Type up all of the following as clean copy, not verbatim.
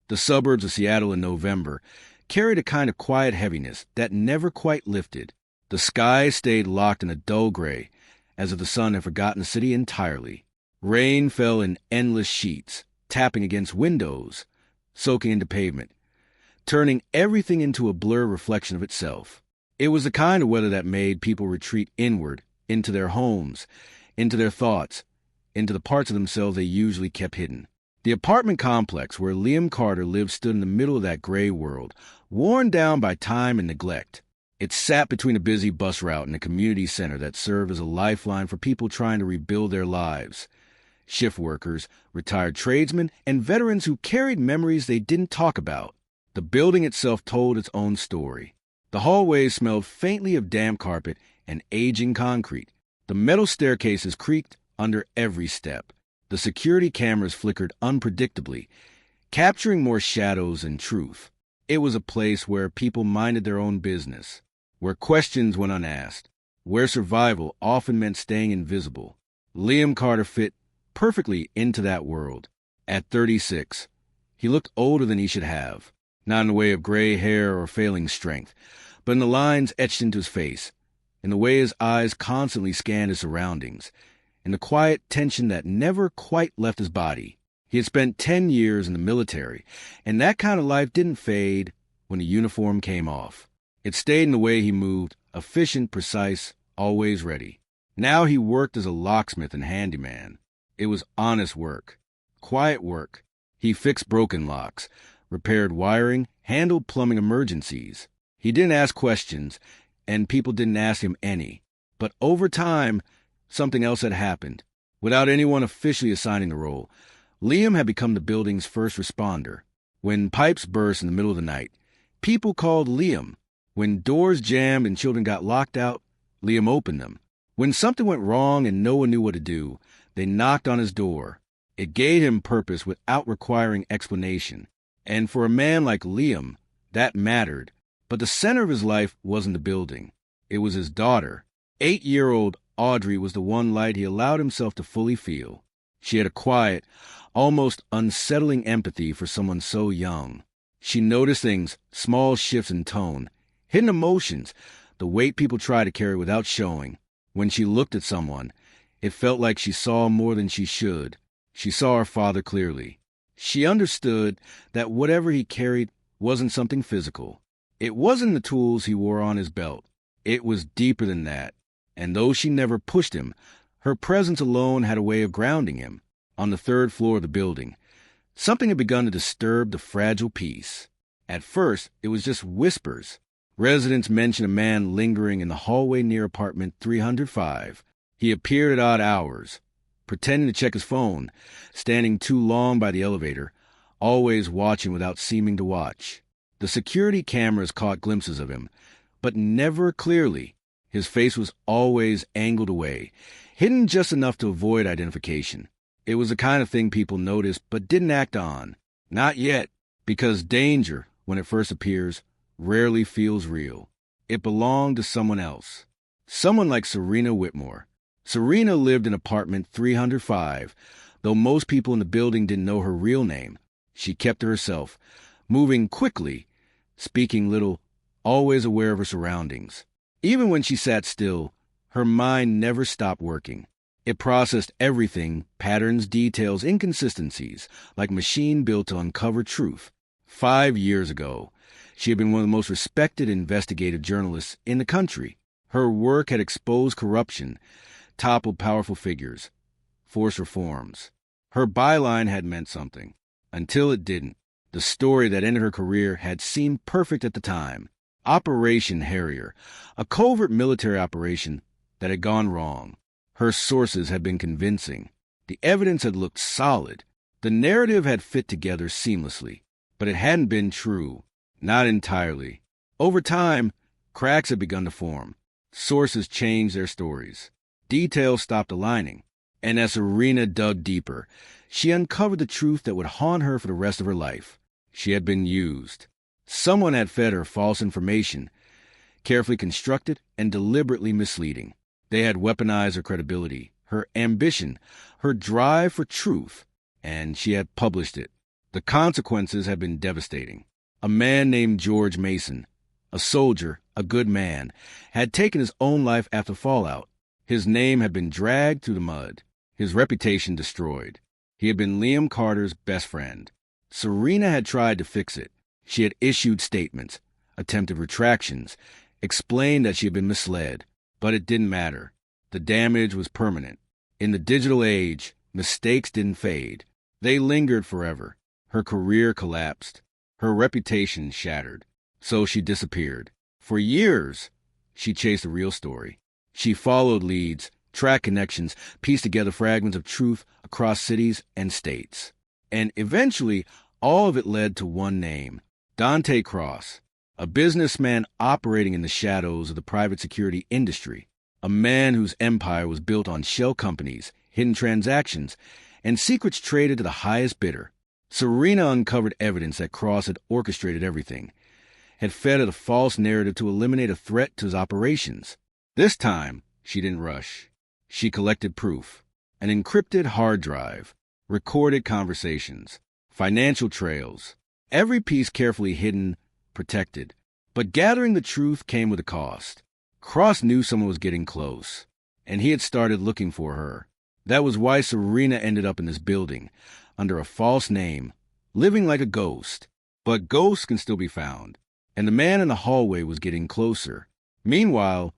The suburbs of Seattle in November carried a kind of quiet heaviness that never quite lifted. The sky stayed locked in a dull gray, as if the sun had forgotten the city entirely. Rain fell in endless sheets, tapping against windows, soaking into pavement, turning everything into a blur reflection of itself. It was the kind of weather that made people retreat inward, into their homes, into their thoughts, into the parts of themselves they usually kept hidden. The apartment complex where Liam Carter lived stood in the middle of that gray world, worn down by time and neglect. It sat between a busy bus route and a community center that served as a lifeline for people trying to rebuild their lives. Shift workers, retired tradesmen, and veterans who carried memories they didn't talk about. The building itself told its own story. The hallways smelled faintly of damp carpet and aging concrete. The metal staircases creaked under every step. The security cameras flickered unpredictably, capturing more shadows than truth. It was a place where people minded their own business, where questions went unasked, where survival often meant staying invisible. Liam Carter fit perfectly into that world. At 36, he looked older than he should have, not in the way of gray hair or failing strength, but in the lines etched into his face, in the way his eyes constantly scanned his surroundings, in the quiet tension that never quite left his body. He had spent 10 years in the military, and that kind of life didn't fade when the uniform came off. It stayed in the way he moved, efficient, precise, always ready. Now he worked as a locksmith and handyman. It was honest work, quiet work. He fixed broken locks, repaired wiring, handled plumbing emergencies. He didn't ask questions, and people didn't ask him any. But over time, something else had happened. Without anyone officially assigning the role, Liam had become the building's first responder. When pipes burst in the middle of the night, people called Liam. When doors jammed and children got locked out, Liam opened them. When something went wrong and no one knew what to do, they knocked on his door. It gave him purpose without requiring explanation. And for a man like Liam, that mattered. But the center of his life wasn't the building. It was his daughter. 8-year-old Audrey was the one light he allowed himself to fully feel. She had a quiet, almost unsettling empathy for someone so young. She noticed things, small shifts in tone, hidden emotions, the weight people try to carry without showing. When she looked at someone, it felt like she saw more than she should. She saw her father clearly. She understood that whatever he carried wasn't something physical. It wasn't the tools he wore on his belt. It was deeper than that. And though she never pushed him, her presence alone had a way of grounding him. On the 3rd floor of the building, something had begun to disturb the fragile peace. At first, it was just whispers. Residents mentioned a man lingering in the hallway near apartment 305. He appeared at odd hours, pretending to check his phone, standing too long by the elevator, always watching without seeming to watch. The security cameras caught glimpses of him, but never clearly. His face was always angled away, hidden just enough to avoid identification. It was the kind of thing people noticed but didn't act on. Not yet, because danger, when it first appears, rarely feels real. It belonged to someone else. Someone like Serena Whitmore. Serena lived in apartment 305, though most people in the building didn't know her real name. She kept to herself, moving quickly, speaking little, always aware of her surroundings. Even when she sat still, her mind never stopped working. It processed everything, patterns, details, inconsistencies, like a machine built to uncover truth. 5 years ago, she had been one of the most respected investigative journalists in the country. Her work had exposed corruption, toppled powerful figures, forced reforms. Her byline had meant something, until it didn't. The story that ended her career had seemed perfect at the time. Operation Harrier, a covert military operation that had gone wrong. Her sources had been convincing. The evidence had looked solid. The narrative had fit together seamlessly. But it hadn't been true. Not entirely. Over time, cracks had begun to form. Sources changed their stories. Details stopped aligning. And as Serena dug deeper, she uncovered the truth that would haunt her for the rest of her life. She had been used. Someone had fed her false information, carefully constructed and deliberately misleading. They had weaponized her credibility, her ambition, her drive for truth, and she had published it. The consequences had been devastating. A man named George Mason, a soldier, a good man, had taken his own life after fallout. His name had been dragged through the mud, his reputation destroyed. He had been Liam Carter's best friend. Serena had tried to fix it. She had issued statements, attempted retractions, explained that she had been misled, but it didn't matter. The damage was permanent. In the digital age, mistakes didn't fade. They lingered forever. Her career collapsed. Her reputation shattered. So she disappeared. For years, she chased a real story. She followed leads, tracked connections, pieced together fragments of truth across cities and states. And eventually, all of it led to one name, Dante Cross, a businessman operating in the shadows of the private security industry, a man whose empire was built on shell companies, hidden transactions, and secrets traded to the highest bidder. Serena uncovered evidence that Cross had orchestrated everything, had fed a false narrative to eliminate a threat to his operations. This time, she didn't rush. She collected proof, an encrypted hard drive, recorded conversations, financial trails, every piece carefully hidden, protected. But gathering the truth came with a cost. Cross knew someone was getting close, and he had started looking for her. That was why Serena ended up in this building, under a false name, living like a ghost. But ghosts can still be found, and the man in the hallway was getting closer. Meanwhile,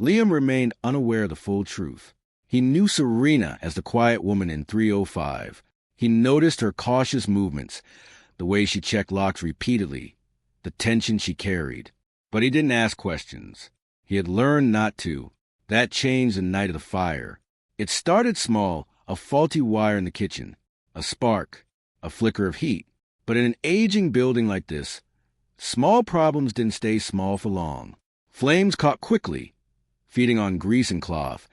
Liam remained unaware of the full truth. He knew Serena as the quiet woman in 305. He noticed her cautious movements, the way she checked locks repeatedly, the tension she carried. But he didn't ask questions. He had learned not to. That changed the night of the fire. It started small, a faulty wire in the kitchen, a spark, a flicker of heat. But in an aging building like this, small problems didn't stay small for long. Flames caught quickly, feeding on grease and cloth,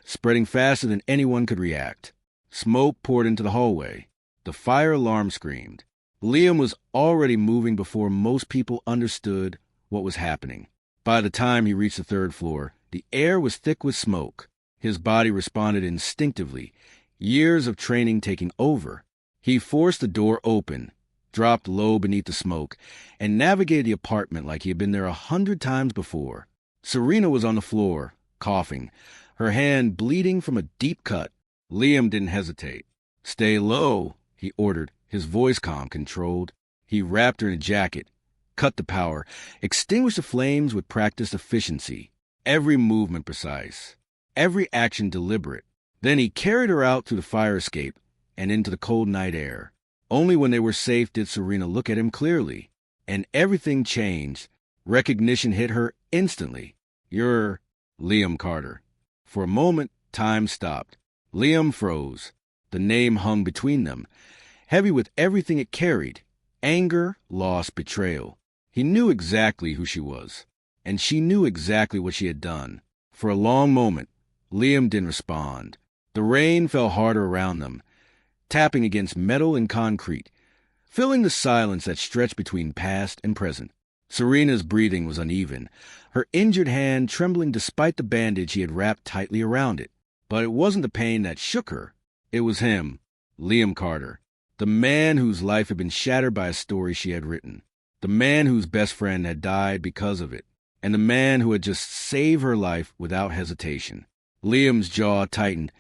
spreading faster than anyone could react. Smoke poured into the hallway. The fire alarm screamed. Liam was already moving before most people understood what was happening. By the time he reached the third floor, the air was thick with smoke. His body responded instinctively, years of training taking over. He forced the door open, dropped low beneath the smoke, and navigated the apartment like he had been there 100 times before. Serena was on the floor, coughing, her hand bleeding from a deep cut. Liam didn't hesitate. "Stay low," he ordered, his voice calm, controlled. He wrapped her in a jacket, cut the power, extinguished the flames with practiced efficiency, every movement precise, every action deliberate. Then he carried her out through the fire escape and into the cold night air. Only when they were safe did Serena look at him clearly, and everything changed. Recognition hit her instantly. "You're Liam Carter." For a moment, time stopped. Liam froze. The name hung between them, heavy with everything it carried: anger, loss, betrayal. He knew exactly who she was, and she knew exactly what she had done. For a long moment, Liam didn't respond. The rain fell harder around them, tapping against metal and concrete, filling the silence that stretched between past and present. Serena's breathing was uneven, her injured hand trembling despite the bandage he had wrapped tightly around it. But it wasn't the pain that shook her. It was him, Liam Carter, the man whose life had been shattered by a story she had written, the man whose best friend had died because of it, and the man who had just saved her life without hesitation. Liam's jaw tightened,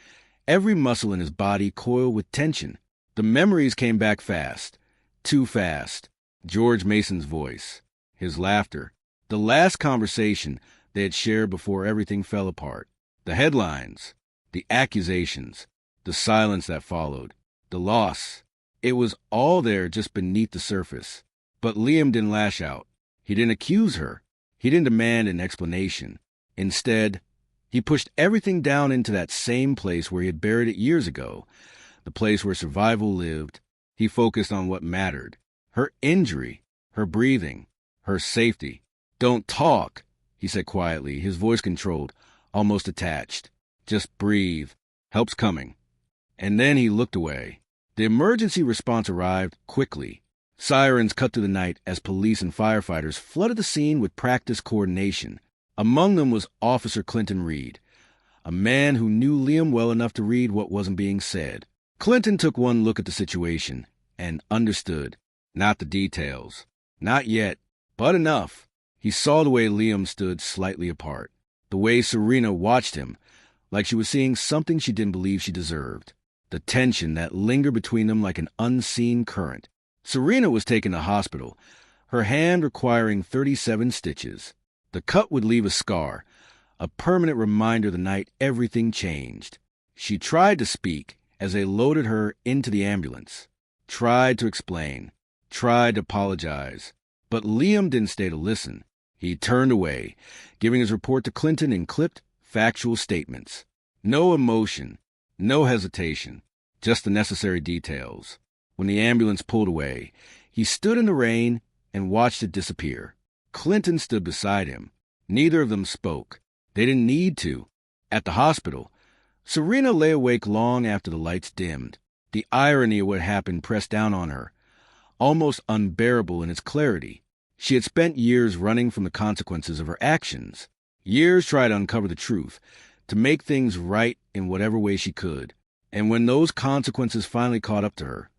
every muscle in his body coiled with tension. The memories came back fast, too fast. George Mason's voice, his laughter, the last conversation they had shared before everything fell apart, the headlines, the accusations, the silence that followed, the loss. It was all there just beneath the surface. But Liam didn't lash out. He didn't accuse her. He didn't demand an explanation. Instead, he pushed everything down into that same place where he had buried it years ago, the place where survival lived. He focused on what mattered: her injury, her breathing, her safety. "Don't talk," he said quietly, his voice controlled, almost detached. "Just breathe. Help's coming." And then he looked away. The emergency response arrived quickly. Sirens cut through the night as police and firefighters flooded the scene with practiced coordination. Among them was Officer Clinton Reed, a man who knew Liam well enough to read what wasn't being said. Clinton took one look at the situation, and understood. Not the details. Not yet, but enough. He saw the way Liam stood slightly apart, the way Serena watched him, like she was seeing something she didn't believe she deserved, the tension that lingered between them like an unseen current. Serena was taken to hospital, her hand requiring 37 stitches. The cut would leave a scar, a permanent reminder the night everything changed. She tried to speak as they loaded her into the ambulance, tried to explain, tried to apologize, but Liam didn't stay to listen. He turned away, giving his report to Clinton in clipped, factual statements. No emotion, no hesitation, just the necessary details. When the ambulance pulled away, he stood in the rain and watched it disappear. Clinton stood beside him. Neither of them spoke. They didn't need to. At the hospital, Serena lay awake long after the lights dimmed. The irony of what happened pressed down on her, almost unbearable in its clarity. She had spent years running from the consequences of her actions, years trying to uncover the truth, to make things right in whatever way she could. And when those consequences finally caught up to her,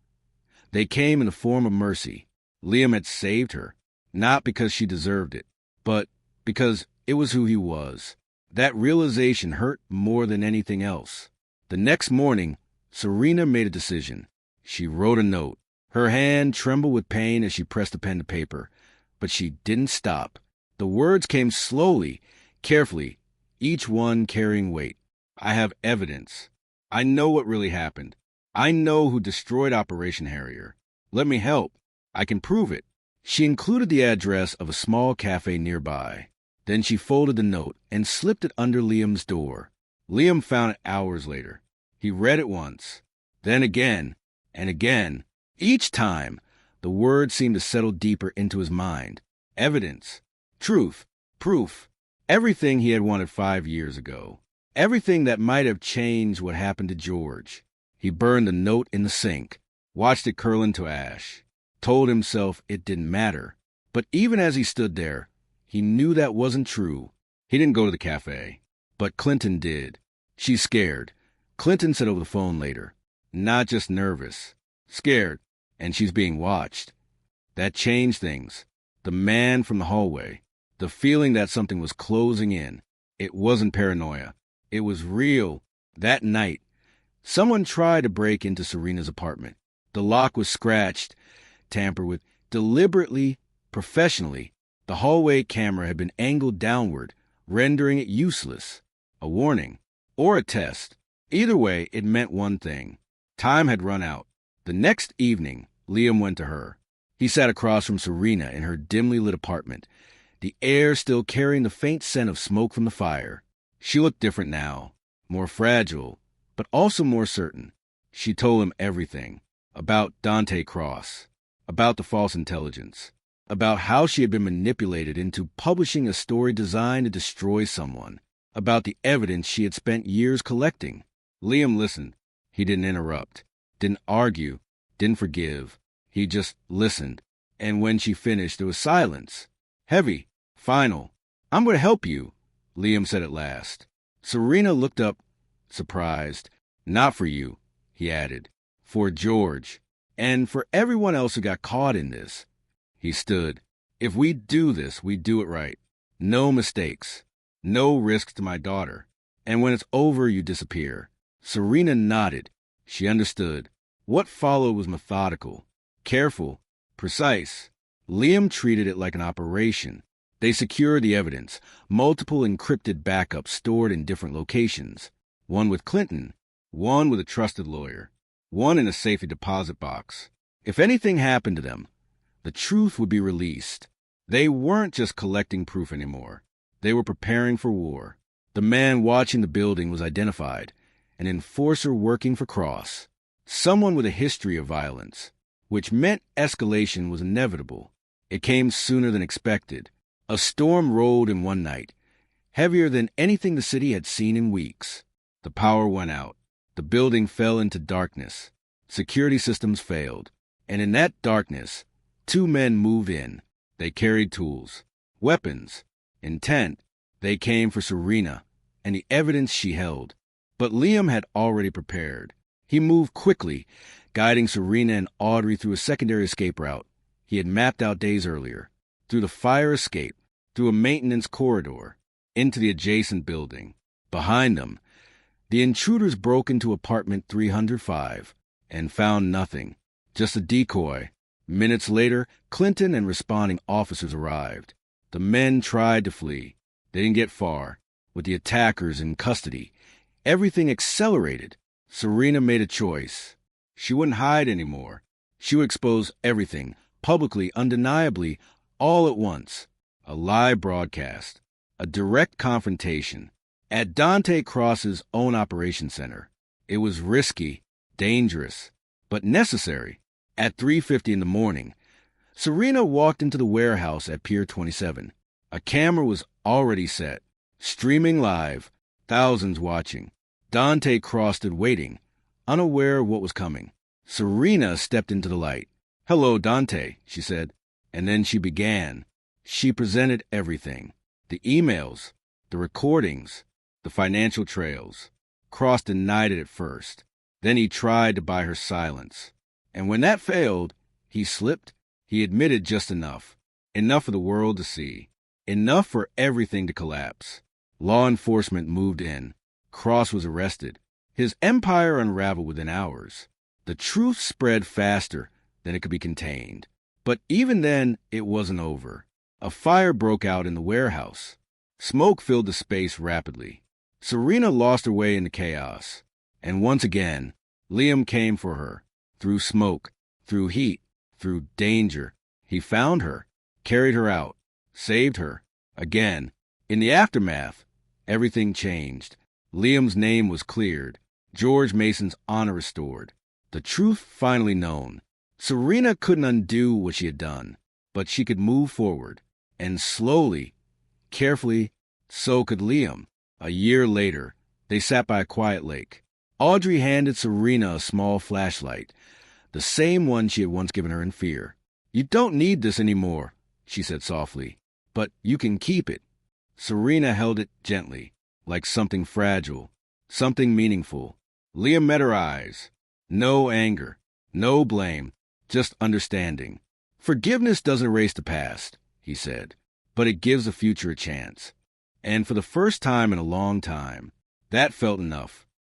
they came in the form of mercy. Liam had saved her, not because she deserved it, but because it was who he was. That realization hurt more than anything else. The next morning, Serena made a decision. She wrote a note. Her hand trembled with pain as she pressed the pen to paper, but she didn't stop. The words came slowly, carefully, each one carrying weight. I have evidence. I know what really happened. I know who destroyed Operation Harrier. Let me help. I can prove it. She included the address of a small cafe nearby. Then she folded the note and slipped it under Liam's door. Liam found it hours later. He read it once, then again, and again. Each time, the words seemed to settle deeper into his mind. Evidence, truth, proof, everything he had wanted 5 years ago. Everything that might have changed what happened to George. He burned the note in the sink, watched it curl into ash, told himself it didn't matter. But even as he stood there, he knew that wasn't true. He didn't go to the cafe, but Clinton did. She's scared. Clinton said over the phone later. Not just nervous. Scared. And she's being watched. That changed things. The man from the hallway. The feeling that something was closing in. It wasn't paranoia. It was real. That night, someone tried to break into Serena's apartment. The lock was scratched, tampered with, deliberately, professionally. The hallway camera had been angled downward, rendering it useless. A warning. Or a test. Either way, it meant one thing. Time had run out. The next evening, Liam went to her. He sat across from Serena in her dimly lit apartment, the air still carrying the faint scent of smoke from the fire. She looked different now, more fragile, but also more certain. She told him everything. About Dante Cross, about the false intelligence, about how she had been manipulated into publishing a story designed to destroy someone, about the evidence she had spent years collecting. Liam listened. He didn't interrupt, didn't argue, didn't forgive. He just listened. And when she finished, there was silence. Heavy, final. I'm going to help you, Liam said at last. Serena looked up, surprised. Not for you, he added. For George. And for everyone else who got caught in this. He stood. If we do this, we do it right. No mistakes. No risks to my daughter. And when it's over, you disappear. Serena nodded. She understood. What followed was methodical, careful, precise. Liam treated it like an operation. They secured the evidence, multiple encrypted backups stored in different locations. One with Clinton, one with a trusted lawyer, one in a safety deposit box. If anything happened to them, the truth would be released. They weren't just collecting proof anymore. They were preparing for war. The man watching the building was identified, an enforcer working for Cross, someone with a history of violence, which meant escalation was inevitable. It came sooner than expected. A storm rolled in one night, heavier than anything the city had seen in weeks. The power went out. The building fell into darkness. Security systems failed. And in that darkness, 2 men moved in. They carried tools, weapons, intent. They came for Serena and the evidence she held. But Liam had already prepared. He moved quickly, guiding Serena and Audrey through a secondary escape route he had mapped out days earlier, through the fire escape, through a maintenance corridor, into the adjacent building. Behind them, the intruders broke into apartment 305 and found nothing, just a decoy. Minutes later, Clinton and responding officers arrived. The men tried to flee. They didn't get far. With the attackers in custody, everything accelerated. Serena made a choice. She wouldn't hide anymore. She would expose everything, publicly, undeniably, all at once. A live broadcast, a direct confrontation, at Dante Cross's own operations center. It was risky, dangerous, but necessary. At 3:50 in the morning, Serena walked into the warehouse at Pier 27. A camera was already set, streaming live, thousands watching. Dante Cross stood waiting, unaware of what was coming. Serena stepped into the light. "Hello, Dante," she said, and then she began. She presented everything: the emails, the recordings, the financial trails. Cross denied it at first. Then he tried to buy her silence. And when that failed, he slipped. He admitted just enough. Enough for the world to see. Enough for everything to collapse. Law enforcement moved in. Cross was arrested. His empire unraveled within hours. The truth spread faster than it could be contained. But even then, it wasn't over. A fire broke out in the warehouse. Smoke filled the space rapidly. Serena lost her way in the chaos. And once again, Liam came for her. Through smoke, through heat, through danger. He found her, carried her out, saved her. Again, in the aftermath, everything changed. Liam's name was cleared. George Mason's honor restored. The truth finally known. Serena couldn't undo what she had done, but she could move forward. And slowly, carefully, so could Liam. A year later, they sat by a quiet lake. Audrey handed Serena a small flashlight, the same one she had once given her in fear. "You don't need this anymore," she said softly, "but you can keep it." Serena held it gently, like something fragile, something meaningful. Liam met her eyes. No anger, no blame, just understanding. "Forgiveness doesn't erase the past," he said, "but it gives the future a chance." And for the first time in a long time, that felt enough.